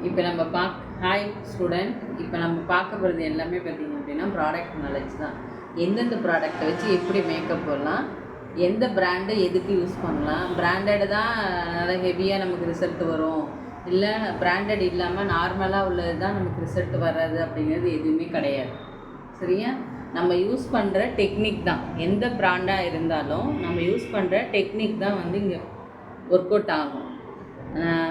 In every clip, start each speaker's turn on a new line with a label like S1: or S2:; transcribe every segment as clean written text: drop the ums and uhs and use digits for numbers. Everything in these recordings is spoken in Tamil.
S1: இப்போ நம்ம ஹாய் ஸ்டூடெண்ட், இப்போ நம்ம பார்க்க போகிறது எல்லாமே பார்த்திங்க அப்படின்னா ப்ராடக்ட் நாலேஜ் தான். எந்தெந்த ப்ராடக்டை வச்சு எப்படி மேக்கப் போடலாம், எந்த பிராண்டு எதுக்கு யூஸ் பண்ணலாம், பிராண்டட் தான் நல்லா ஹெவியாக நமக்கு ரிசல்ட் வரும், இல்லை பிராண்டட் இல்லாமல் நார்மலாக உள்ளது தான் நமக்கு ரிசல்ட் வராது அப்படிங்கிறது எதுவுமே கிடையாது. சரியா? நம்ம யூஸ் பண்ணுற டெக்னிக் தான், எந்த பிராண்டாக இருந்தாலும் நம்ம யூஸ் பண்ணுற டெக்னிக் தான் வந்து இங்கே ஒர்க் அவுட் ஆகும்.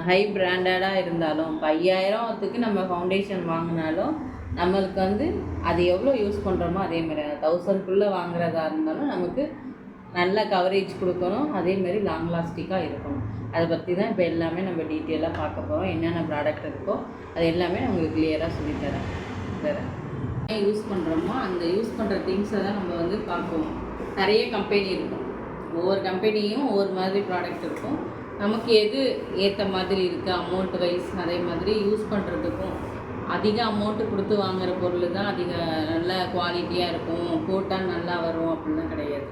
S1: ஹை பிராண்டடாக இருந்தாலும் இப்போ 5000த்துக்கு நம்ம ஃபவுண்டேஷன் வாங்கினாலும் நம்மளுக்கு வந்து அது எவ்வளோ யூஸ் பண்ணுறோமோ அதேமாதிரி 1000க்குள்ளே வாங்குறதா இருந்தாலும் நமக்கு நல்ல கவரேஜ் கொடுக்கணும், அதேமாரி லாங் லாஸ்டிக்காக இருக்கணும். அதை பற்றி தான் இப்போ எல்லாமே நம்ம டீட்டெயிலாக பார்க்க போகிறோம். என்னென்ன ப்ராடக்ட் இருக்கோ அது எல்லாமே நான் உங்களுக்கு கிளியராக சொல்லித்தரேன். யூஸ் பண்ணுறோமோ அந்த யூஸ் பண்ணுற திங்ஸை தான் நம்ம வந்து பார்க்குவோம். நிறைய கம்பெனி இருக்கும், ஒவ்வொரு கம்பெனியும் ஒவ்வொரு மாதிரி ப்ராடக்ட் இருக்கும். நமக்கு எது ஏற்ற மாதிரி இருக்குது அமௌண்ட் வைஸ், அதே மாதிரி யூஸ் பண்ணுறதுக்கும் அதிக அமௌண்ட்டு கொடுத்து வாங்குகிற பொருள் தான் அதிக நல்ல குவாலிட்டியாக இருக்கும், போட்டால் நல்லா வரும் அப்படின்லாம் கிடையாது.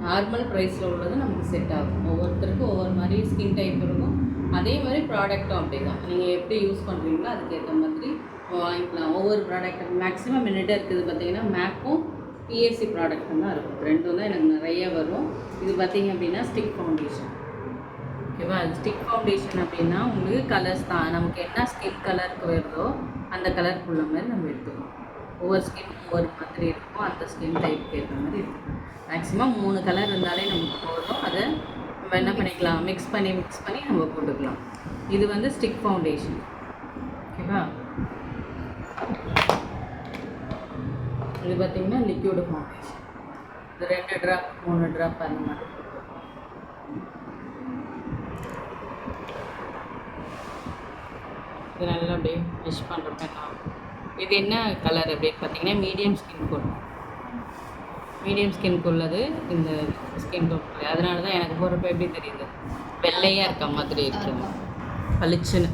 S1: நார்மல் ப்ரைஸில் உள்ளது நமக்கு செட் ஆகும். ஒவ்வொருத்தருக்கும் ஒவ்வொரு மாதிரி ஸ்கின் டைப் இருக்கும், அதே மாதிரி ப்ராடக்ட்டும் அப்படி தான். நீங்கள் எப்படி யூஸ் பண்ணுறீங்களோ அதுக்கேற்ற மாதிரி வாங்கிக்கலாம். ஒவ்வொரு ப்ராடக்ட் மேக்ஸிமம் என்னிட்ட இருக்குது பார்த்திங்கன்னா மேக்கும் பிஎஸ்சி ப்ராடக்ட்டும் தான் இருக்கும். ரெண்டும் தான் எனக்கு நிறைய வரும். இது பார்த்திங்க அப்படின்னா ஸ்டிக் ஃபவுண்டேஷன். ஓகேவா? ஸ்டிக் ஃபவுண்டேஷன் அப்படின்னா உங்களுக்கு கலர்ஸ் தான், நமக்கு என்ன ஸ்கின் கலருக்கு வருதோ அந்த கலருக்குள்ள மாதிரி நம்ம எடுத்துக்கணும். ஒவ்வொரு ஸ்கின் ஒவ்வொரு மாதிரி இருக்கும், அந்த ஸ்கின் டைப்புக்கு ஏற்ற மாதிரி இருக்கும். மேக்ஸிமம் 3 கலர் இருந்தாலே நமக்கு போதும். அதை நம்ம என்ன பண்ணிக்கலாம், மிக்ஸ் பண்ணி நம்ம போட்டுக்கலாம். இது வந்து ஸ்டிக் ஃபவுண்டேஷன். ஓகேவா? இது பார்த்திங்கன்னா லிக்விட் ஃபவுண்டேஷன். இது 2 ட்ராப் 3 ட்ராப் அந்த மாதிரி. இது நல்லா அப்படியே மிக்ஸ் பண்ணுறப்ப இது என்ன கலர் அப்படின்னு பார்த்தீங்கன்னா மீடியம் ஸ்கின் கோட். மீடியம் ஸ்கின்க்கு உள்ளது இந்த ஸ்கின் கோட். அதனால தான் எனக்கு போகிறப்ப எப்படி தெரியுது, வெள்ளையாக இருக்க மாதிரி இருக்குது பளிச்சுன்னு.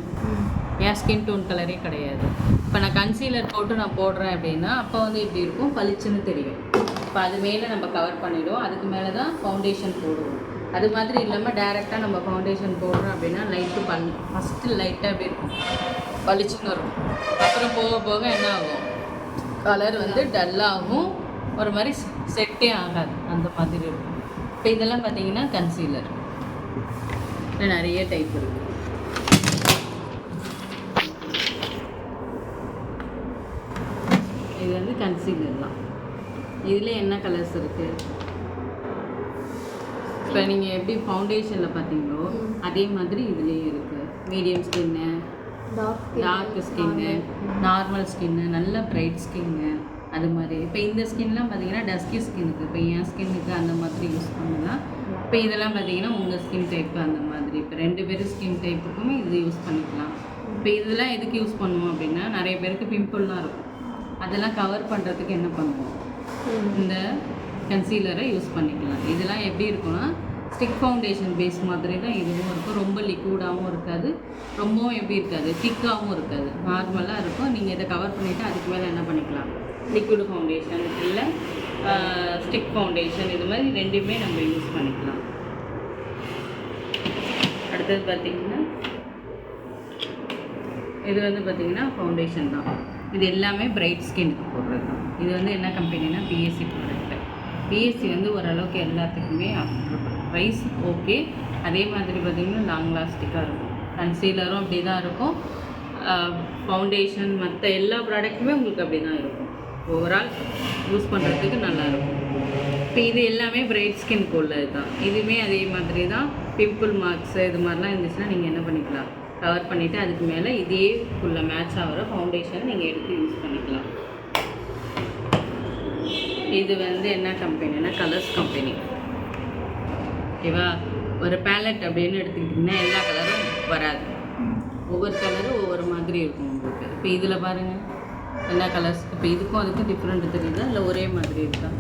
S1: என் ஸ்கின் டோன் கலரே கிடையாது. இப்போ நான் கன்சீலர் போட்டு நான் போடுறேன் அப்படின்னா அப்போ வந்து எப்படி இருக்கும், பளிச்சுன்னு தெரியும். இப்போ அது மேலே நம்ம கவர் பண்ணிவிடுவோம், அதுக்கு மேலே தான் ஃபவுண்டேஷன் போடுவோம். அது மாதிரி இல்லாமல் டேரெக்டாக நம்ம ஃபவுண்டேஷன் போடுறோம் அப்படின்னா லைட்டு ஃபஸ்ட்டு லைட்டாக அப்படி இருக்கும், பளிச்சுன்னு இருக்கும். அப்புறம் போக போக என்ன ஆகும், கலர் வந்து டல்லாகும், ஒரு மாதிரி செட்டே ஆகாது, அந்த மாதிரி இருக்கும். இப்போ இதெல்லாம் பார்த்தீங்கன்னா கன்சீலர் நிறைய டைப் இருக்குது. இது வந்து கன்சீலர் தான். இதில் என்ன கலர்ஸ் இருக்குது, இப்போ நீங்கள் எப்படி ஃபவுண்டேஷனில் பார்த்தீங்களோ அதே மாதிரி இதுலேயும் இருக்குது. மீடியம் ஸ்கின்னு, டார்க் ஸ்கின்னு, நார்மல் ஸ்கின்னு, நல்ல பிரைட் ஸ்கின்னு, அது மாதிரி. இப்போ இந்த ஸ்கின்லாம் பார்த்தீங்கன்னா டஸ்கி ஸ்கின்னுக்கு, இப்போ என் ஸ்கின்னுக்கு அந்த மாதிரி யூஸ் பண்ணலாம். இப்போ இதெல்லாம் பார்த்தீங்கன்னா உங்கள் ஸ்கின் டைப்பு அந்த மாதிரி. இப்போ 2 பேர் ஸ்கின் டைப்புக்குமே இது யூஸ் பண்ணிக்கலாம். இப்போ இதெல்லாம் எதுக்கு யூஸ் பண்ணுவோம் அப்படின்னா நிறைய பேருக்கு பிம்பிள்லாம் இருக்கும், அதெல்லாம் கவர் பண்ணுறதுக்கு என்ன பண்ணுவோம், இந்த கன்சீலரை யூஸ் பண்ணிக்கலாம். இதெல்லாம் எப்படி இருக்குன்னா ஸ்டிக் ஃபவுண்டேஷன் பேஸ் மாதிரி தான் இதுவும் இருக்கும். ரொம்ப லிக்விடாகவும் இருக்காது, ரொம்பவும் எப்படி இருக்காது, திக்காகவும் இருக்காது, நார்மலாக இருக்கும். நீங்கள் இதை கவர் பண்ணிவிட்டு அதுக்கு மேலே என்ன பண்ணிக்கலாம், லிக்விட் ஃபவுண்டேஷன் இல்லை ஸ்டிக் ஃபவுண்டேஷன், இது மாதிரி 2மே நம்ம யூஸ் பண்ணிக்கலாம். அடுத்தது பார்த்திங்கன்னா இது வந்து பார்த்திங்கன்னா ஃபவுண்டேஷன் தான். இது எல்லாமே பிரைட் ஸ்கின்னுக்கு போடுறது தான். இது வந்து என்ன கம்பெனினா பிஎஸ்சி ப்ராடக்ட்டு. பிஎஸ்சி வந்து ஓரளவுக்கு எல்லாத்துக்குமே ப்ரைஸ் ஓகே. அதே மாதிரி பார்த்திங்கன்னா லாங் லாஸ்டிக்காக இருக்கும். கன்சீலரும் அப்படி தான் இருக்கும், ஃபவுண்டேஷன் மற்ற எல்லா ப்ராடக்ட்டுமே உங்களுக்கு அப்படி தான் இருக்கும். ஓவரால் யூஸ் பண்ணுறதுக்கு நல்லாயிருக்கும். இப்போ இது எல்லாமே பிரைட் ஸ்கின்க்கு உள்ளது தான். இதுவுமே அதே மாதிரி தான். பிம்பிள் மார்க்ஸு இது மாதிரிலாம் இருந்துச்சுன்னா நீங்கள் என்ன பண்ணிக்கலாம், கவர் பண்ணிவிட்டு அதுக்கு மேலே இதே ஃபுல்ல மேட்ச் ஆகிற ஃபவுண்டேஷனை நீங்கள் எடுத்து யூஸ் பண்ணிக்கலாம். இது வந்து என்ன கம்பெனினா கலர்ஸ் கம்பெனி. ஓகேவா? ஒரு பேலட் அப்படின்னு எடுத்துக்கிட்டிங்கன்னா எல்லா கலரும் வராது, ஒவ்வொரு கலரும் ஒவ்வொரு மாதிரி இருக்கும் உங்களுக்கு. இப்போ இதில் பாருங்கள் என்ன கலர்ஸ், இப்போ இதுக்கும் அதுக்கும் டிஃப்ரெண்ட் தெரியுதா இல்லை ஒரே மாதிரி இருக்கா?